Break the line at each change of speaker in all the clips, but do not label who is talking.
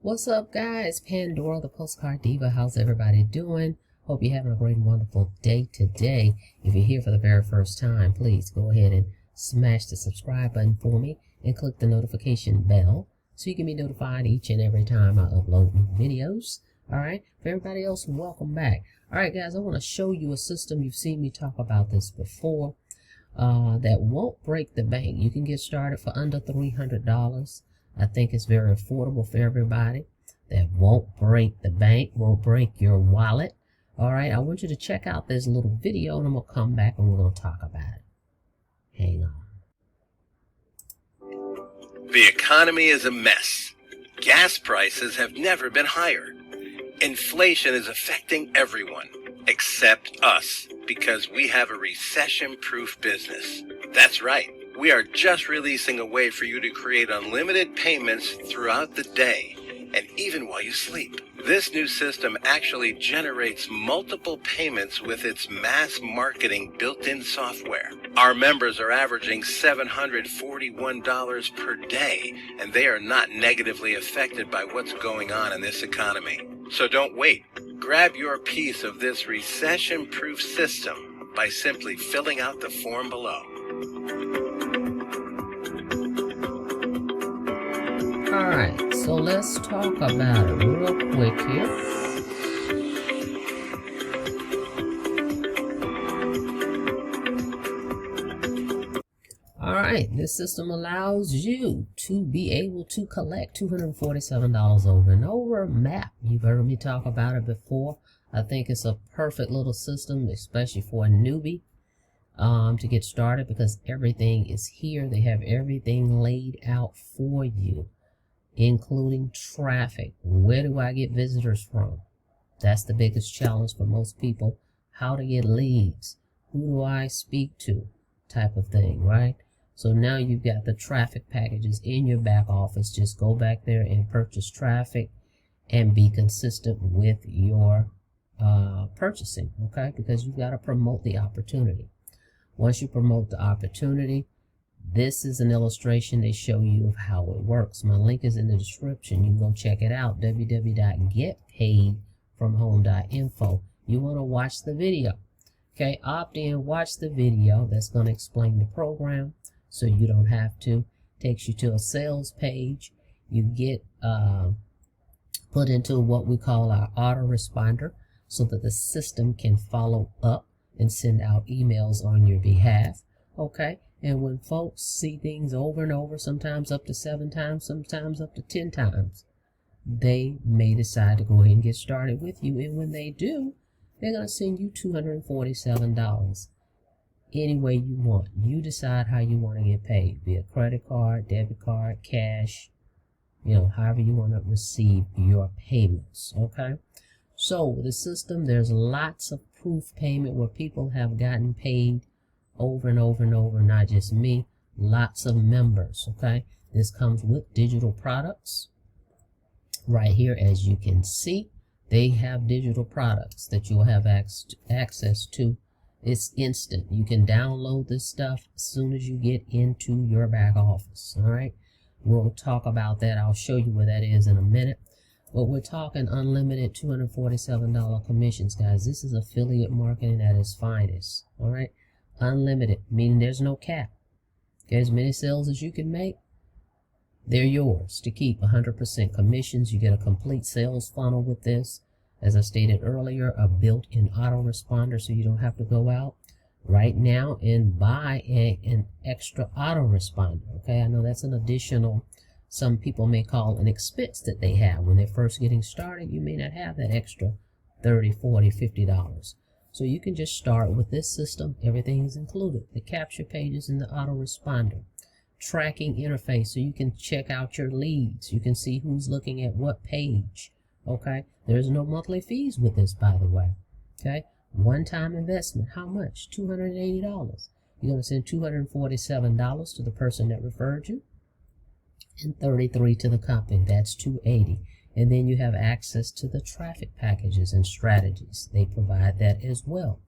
What's up, guys? Pandora, the Postcard Diva. How's everybody doing? Hope you're having a great and wonderful day today. If you're here for the very first time, please go ahead and smash the subscribe button for me and click the notification bell so you can be notified each and every time I upload new videos. All right. For everybody else, welcome back. All right, guys, I want to show you a system. You've seen me talk about this before that won't break the bank. You can get started for under $300. I think it's very affordable for everybody. That won't break the bank, won't break your wallet. All right, I want you to check out this little video, and I'm going to come back and we're going to talk about it. Hang on.
The economy is a mess. Gas prices have never been higher. Inflation is affecting everyone except us because we have a recession-proof business. That's right. We are just releasing a way for you to create unlimited payments throughout the day and even while you sleep. This new system actually generates multiple payments with its mass marketing built-in software. Our members are averaging $741 per day, and they are not negatively affected by what's going on in this economy. So don't wait. Grab your piece of this recession-proof system by simply filling out the form below.
Alright, so let's talk about it real quick here. Alright, this system allows you to be able to collect $247 over and over. M.A.P, you've heard me talk about it before. I think it's a perfect little system, especially for a newbie to get started, because everything is here. They have everything laid out for you, including traffic. Where do I get visitors from? That's the biggest challenge for most people. How to get leads. Who do I speak to? Type of thing, right? So now you've got the traffic packages in your back office. Just go back there and purchase traffic and be consistent with your purchasing, okay? Because you've got to promote the opportunity. Once you promote the opportunity, this is an illustration they show you of how it works. My link is in the description. You can go check it out, www.getpaidfromhome.info. You want to watch the video. Okay, opt in, watch the video. That's going to explain the program so you don't have to. Takes you to a sales page. You get put into what we call our autoresponder so that the system can follow up and send out emails on your behalf. Okay. And when folks see things over and over, sometimes up to 7 times, sometimes up to 10 times, they may decide to go ahead and get started with you. And when they do, they're going to send you $247 any way you want. You decide how you want to get paid, be it credit card, debit card, cash, however you want to receive your payments. Okay. So with the system, there's lots of proof payment where people have gotten paid over and over and over, not just me, lots of members. Okay, this comes with digital products right here. As you can see, they have digital products that you'll have access to. It's instant. You can download this stuff as soon as you get into your back office. All right, we'll talk about that. I'll show you where that is in a minute. But we're talking unlimited $247 commissions, guys. This is affiliate marketing at its finest. All right, unlimited, meaning there's no cap. Okay, as many sales as you can make, they're yours to keep. 100% commissions. You get a complete sales funnel with this. As I stated earlier, a built-in autoresponder, so you don't have to go out right now and buy an extra autoresponder. Okay, I know that's an additional, some people may call an expense that they have when they're first getting started. You may not have that extra $30, $40, $50. So you can just start with this system. Everything is included. The capture pages and the autoresponder. Tracking interface, so you can check out your leads. You can see who's looking at what page. Okay. There's no monthly fees with this, by the way. Okay. One-time investment. How much? $280. You're going to send $247 to the person that referred you and $33 to the company. That's $280. And then you have access to the traffic packages and strategies. They provide that as well.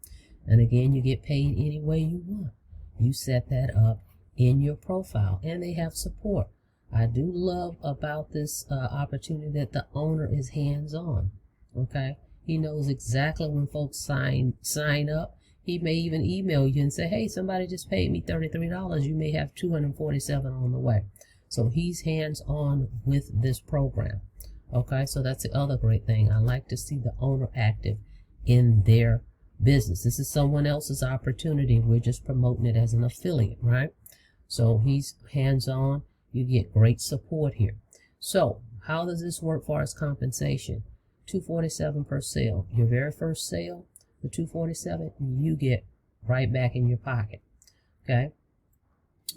And again, you get paid any way you want. You set that up in your profile. And they have support. I do love about this opportunity that the owner is hands-on. Okay, he knows exactly when folks sign up. He may even email you and say, hey, somebody just paid me $33. You may have 247 on the way. So he's hands-on with this program. Okay, so that's the other great thing. I like to see the owner active in their business. This is someone else's opportunity. We're just promoting it as an affiliate, right? So he's hands-on. You get great support here. So how does this work for as compensation? $247 per sale. Your very first sale, the $247, you get right back in your pocket. Okay,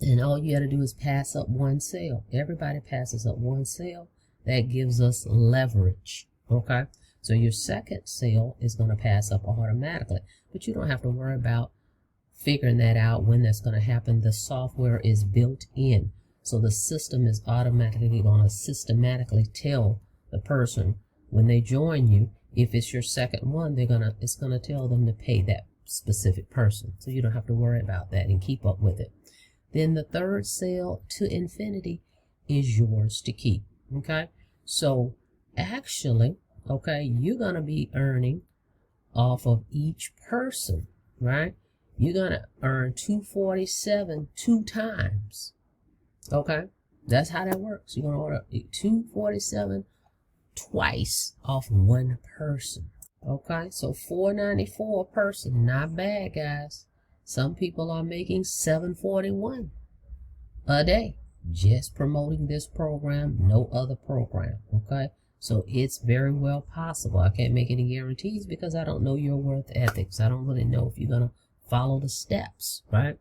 and all you got to do is pass up one sale. Everybody passes up one sale. That gives us leverage. Okay, so your second sale is going to pass up automatically, but you don't have to worry about figuring that out when that's going to happen. The software is built in, so the system is automatically going to systematically tell the person when they join you. If it's your second one, it's gonna tell them to pay that specific person, so you don't have to worry about that and keep up with it. Then the third sale to infinity is yours to keep. Okay, so actually, okay, you're gonna be earning off of each person, right? You're gonna earn $247 2 times. Okay, that's how that works. You're gonna order $247 twice off one person. Okay, so $494 a person. Not bad, guys. Some people are making $741 a day just promoting this program, no other program. Okay, so it's very well possible. I can't make any guarantees because I don't know your worth ethics. I don't really know if you're gonna follow the steps, right?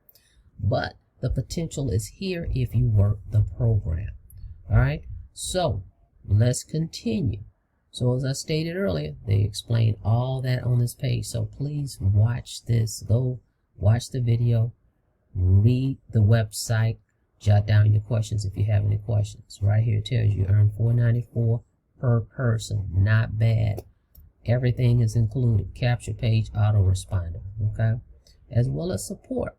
But the potential is here if you work the program. All right, so let's continue. So as I stated earlier, they explain all that on this page. So please watch this. Go watch the video, read the website, jot down your questions if you have any questions. Right here it tells you earn $494 per person. Not bad. Everything is included. Capture page, autoresponder, okay? As well as support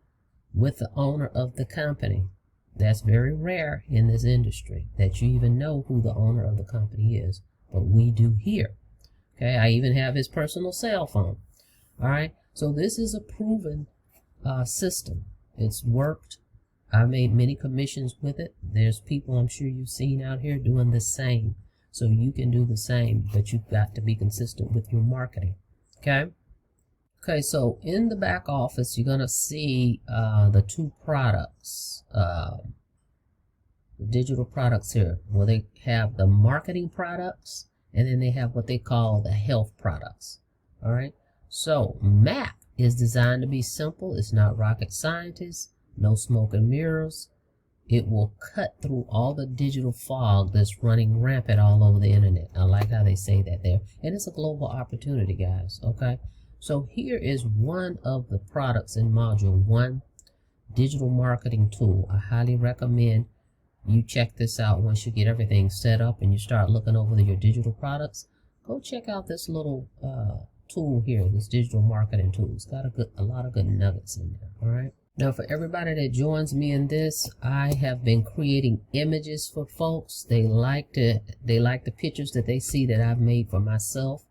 with the owner of the company. That's very rare in this industry, that you even know who the owner of the company is, but we do here. Okay, I even have his personal cell phone. All right, so this is a proven system. It's worked. I made many commissions with it. There's people I'm sure you've seen out here doing the same, so you can do the same, but you've got to be consistent with your marketing. Okay, so in the back office, you're going to see the two products, the digital products here, where they have the marketing products, and then they have what they call the health products. All right, so M.A.P is designed to be simple. It's not rocket scientist, no smoke and mirrors. It will cut through all the digital fog that's running rampant all over the internet. I like how they say that there. And it's a global opportunity, guys, okay? So here is one of the products in Module 1, Digital Marketing Tool. I highly recommend you check this out once you get everything set up and you start looking over your digital products. Go check out this little tool here, this digital marketing tool. It's got a lot of good nuggets in there, all right? Now, for everybody that joins me in this, I have been creating images for folks. They like the pictures that they see that I've made for myself.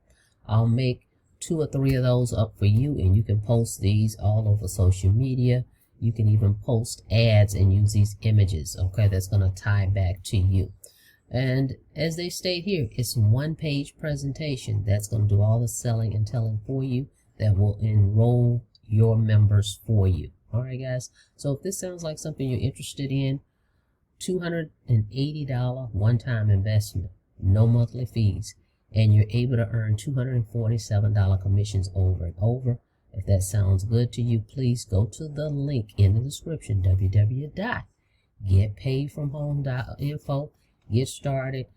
I'll make 2 or 3 of those up for you, and you can post these all over social media. You can even post ads and use these images, okay? That's going to tie back to you. And as they state here, it's a 1-page presentation that's going to do all the selling and telling for you, that will enroll your members for you. All right, guys. So if this sounds like something you're interested in, $280 one-time investment, no monthly fees, and you're able to earn $247 commissions over and over. If that sounds good to you, please go to the link in the description, www.getpaidfromhome.info. Get started.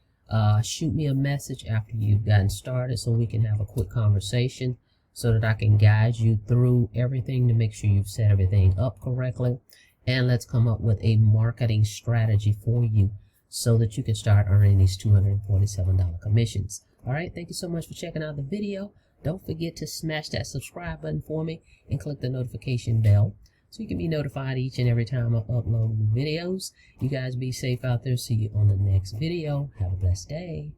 Shoot me a message after you've gotten started so we can have a quick conversation, so that I can guide you through everything to make sure you've set everything up correctly. And let's come up with a marketing strategy for you so that you can start earning these $247 commissions. All right, thank you so much for checking out the video. Don't forget to smash that subscribe button for me and click the notification bell so you can be notified each and every time I upload new videos. You guys be safe out there. See you on the next video. Have a blessed day.